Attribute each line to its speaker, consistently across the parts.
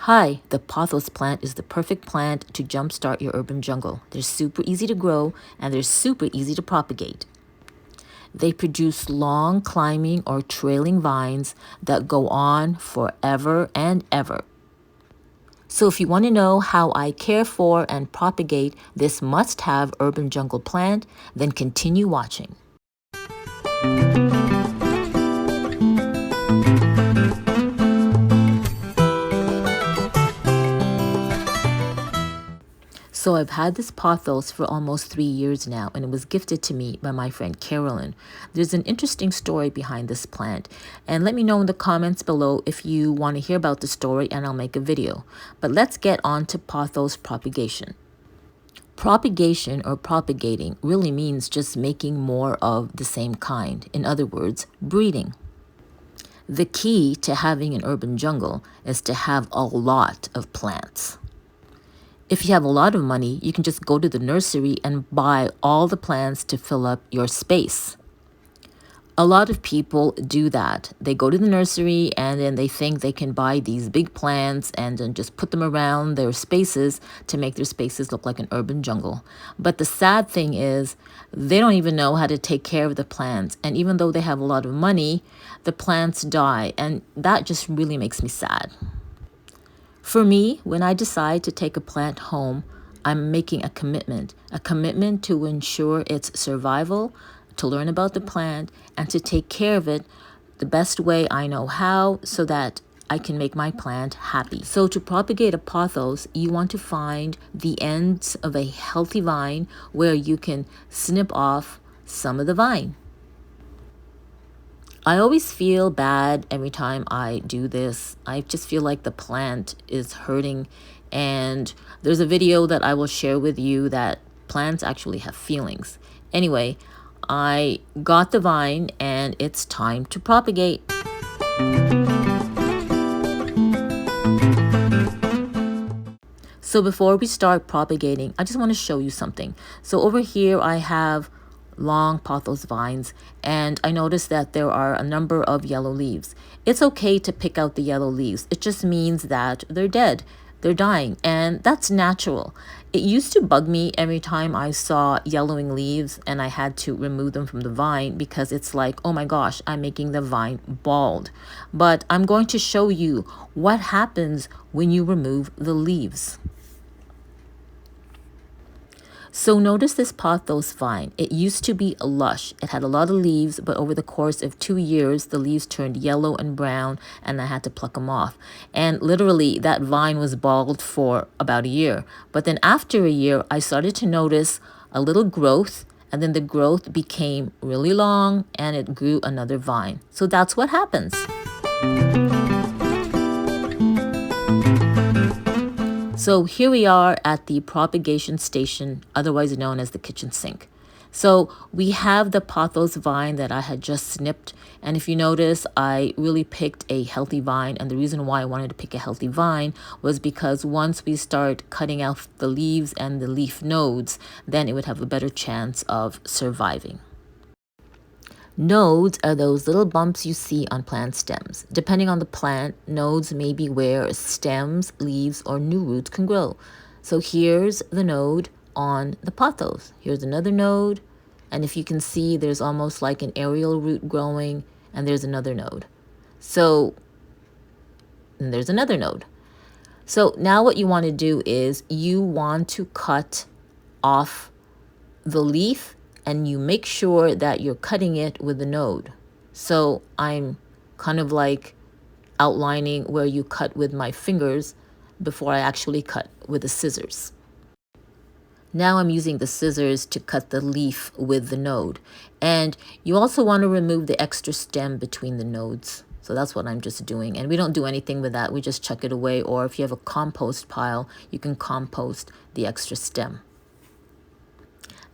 Speaker 1: Hi, the Pothos plant is the perfect plant to jumpstart your urban jungle. They're super easy to grow and they're super easy to propagate. They produce long climbing or trailing vines that go on forever and ever. So if you want to know how I care for and propagate this must-have urban jungle plant, then continue watching. So I've had this pothos for almost 3 years now, and it was gifted to me by my friend Carolyn. There's an interesting story behind this plant, and let me know in the comments below if you want to hear about the story, and I'll make a video. But let's get on to pothos propagation. Propagation or propagating really means just making more of the same kind. In other words, breeding. The key to having an urban jungle is to have a lot of plants. If you have a lot of money, you can just go to the nursery and buy all the plants to fill up your space. A lot of people do that. They go to the nursery and then they think they can buy these big plants and then just put them around their spaces to make their spaces look like an urban jungle. But the sad thing is they don't even know how to take care of the plants. And even though they have a lot of money, the plants die. And that just really makes me sad. For me, when I decide to take a plant home, I'm making a commitment to ensure its survival, to learn about the plant, and to take care of it the best way I know how so that I can make my plant happy. So to propagate a pothos, you want to find the ends of a healthy vine where you can snip off some of the vine. I always feel bad every time I do this. I just feel like the plant is hurting. And there's a video that I will share with you that plants actually have feelings. Anyway, I got the vine and it's time to propagate. So before we start propagating, I just want to show you something. So over here I have long pothos vines, and I noticed that there are a number of yellow leaves. It's okay to pick out the yellow leaves. It just means that they're dead. They're dying, and that's natural. It used to bug me every time I saw yellowing leaves and I had to remove them from the vine because it's like, oh my gosh, I'm making the vine bald. But I'm going to show you what happens when you remove the leaves. So notice this pothos vine. It used to be lush. It had a lot of leaves, but over the course of 2 years, the leaves turned yellow and brown, and I had to pluck them off. And literally, that vine was bald for about a year. But then after a year, I started to notice a little growth, and then the growth became really long, and it grew another vine. So that's what happens. So here we are at the propagation station, otherwise known as the kitchen sink. So we have the pothos vine that I had just snipped. And if you notice, I really picked a healthy vine. And the reason why I wanted to pick a healthy vine was because once we start cutting out the leaves and the leaf nodes, then it would have a better chance of surviving. Nodes are those little bumps you see on plant stems. Depending on the plant, nodes may be where stems, leaves, or new roots can grow. So here's the node on the pothos. Here's another node, and if you can see, there's almost like an aerial root growing, and there's another node. And there's another node. So now what you want to do is you want to cut off the leaf, and you make sure that you're cutting it with the node. So I'm kind of like outlining where you cut with my fingers before I actually cut with the scissors. Now I'm using the scissors to cut the leaf with the node. And you also want to remove the extra stem between the nodes. So that's what I'm just doing. And we don't do anything with that. We just chuck it away. Or if you have a compost pile, you can compost the extra stem.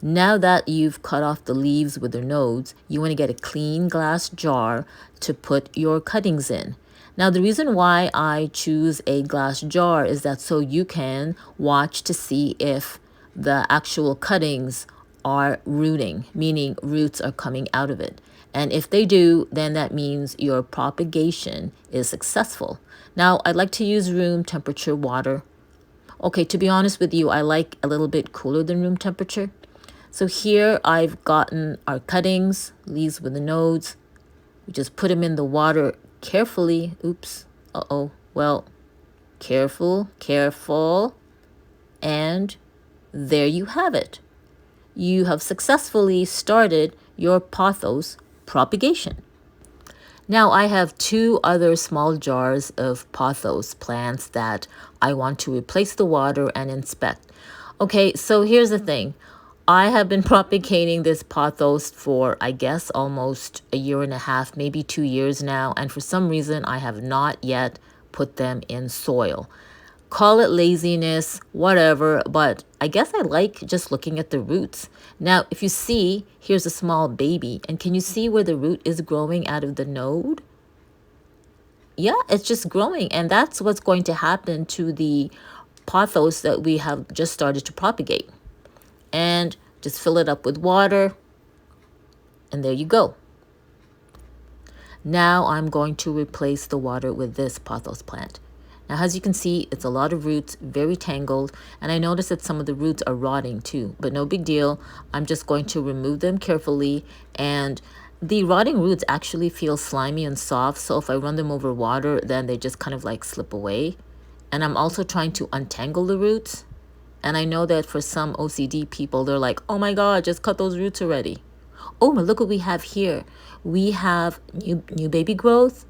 Speaker 1: Now that you've cut off the leaves with their nodes, you want to get a clean glass jar to put your cuttings in. Now, the reason why I choose a glass jar is that so you can watch to see if the actual cuttings are rooting, meaning roots are coming out of it. And if they do, then that means your propagation is successful. Now, I'd like to use room temperature water. Okay, to be honest with you, I like a little bit cooler than room temperature. So here I've gotten our cuttings, leaves with the nodes. We just put them in the water carefully. Oops. Uh-oh. Well, careful, careful. And there you have it. You have successfully started your pothos propagation. Now I have 2 other small jars of pothos plants that I want to replace the water and inspect. Okay, so here's the thing. I have been propagating this pothos for, I guess, almost a year and a half, maybe 2 years now, and for some reason I have not yet put them in soil. Call it laziness, whatever, but I guess I like just looking at the roots. Now, if you see, here's a small baby, and can you see where the root is growing out of the node? Yeah, it's just growing, and that's what's going to happen to the pothos that we have just started to propagate. And just fill it up with water, and there you go. Now I'm going to replace the water with this pothos plant. Now, as you can see, it's a lot of roots, very tangled, and I noticed that some of the roots are rotting too, but no big deal. I'm just going to remove them carefully, and the rotting roots actually feel slimy and soft, so if I run them over water, then they just kind of like slip away. And I'm also trying to untangle the roots, and I know that for some OCD people, they're like, oh my God, just cut those roots already. Oh, but look what we have here. We have new baby growth,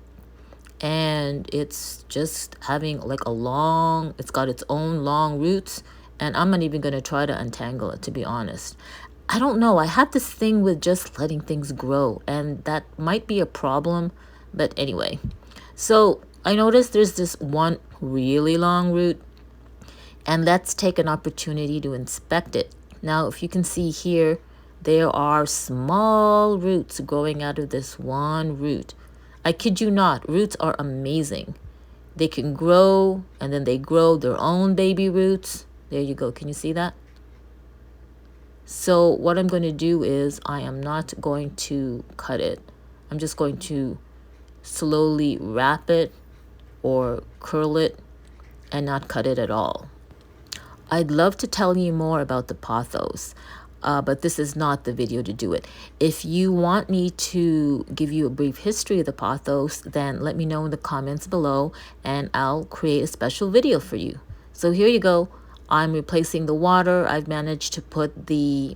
Speaker 1: and it's just having like it's got its own long roots, and I'm not even going to try to untangle it, to be honest. I don't know. I have this thing with just letting things grow, and that might be a problem, but anyway. So I noticed there's this one really long root, and let's take an opportunity to inspect it. Now, if you can see here, there are small roots growing out of this one root. I kid you not, roots are amazing. They can grow, and then they grow their own baby roots. There you go. Can you see that? So what I'm going to do is I am not going to cut it. I'm just going to slowly wrap it or curl it and not cut it at all. I'd love to tell you more about the pothos, but this is not the video to do it. If you want me to give you a brief history of the pothos, then let me know in the comments below, and I'll create a special video for you. So here you go. I'm replacing the water. I've managed to put the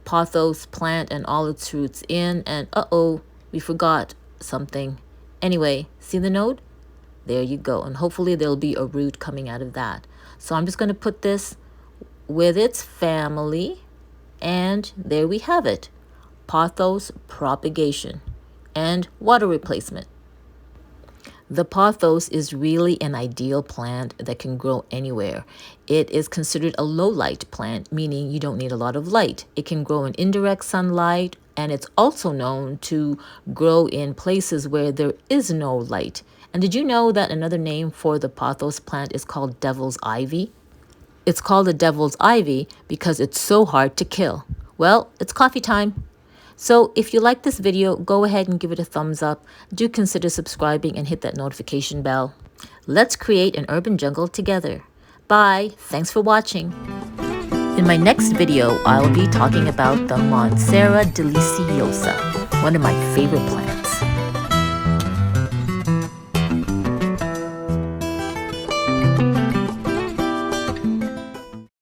Speaker 1: pothos plant and all its roots in, and uh-oh, we forgot something. Anyway, see the node? There you go, and hopefully there'll be a root coming out of that. So I'm just going to put this with its family, and there we have it. Pothos propagation and water replacement. The pothos is really an ideal plant that can grow anywhere. It is considered a low-light plant, meaning you don't need a lot of light. It can grow in indirect sunlight, and it's also known to grow in places where there is no light. And did you know that another name for the pothos plant is called devil's ivy? It's called the devil's ivy because it's so hard to kill. Well, it's coffee time. So if you like this video, go ahead and give it a thumbs up. Do consider subscribing and hit that notification bell. Let's create an urban jungle together. Bye. Thanks for watching. In my next video, I'll be talking about the Monstera deliciosa, one of my favorite plants.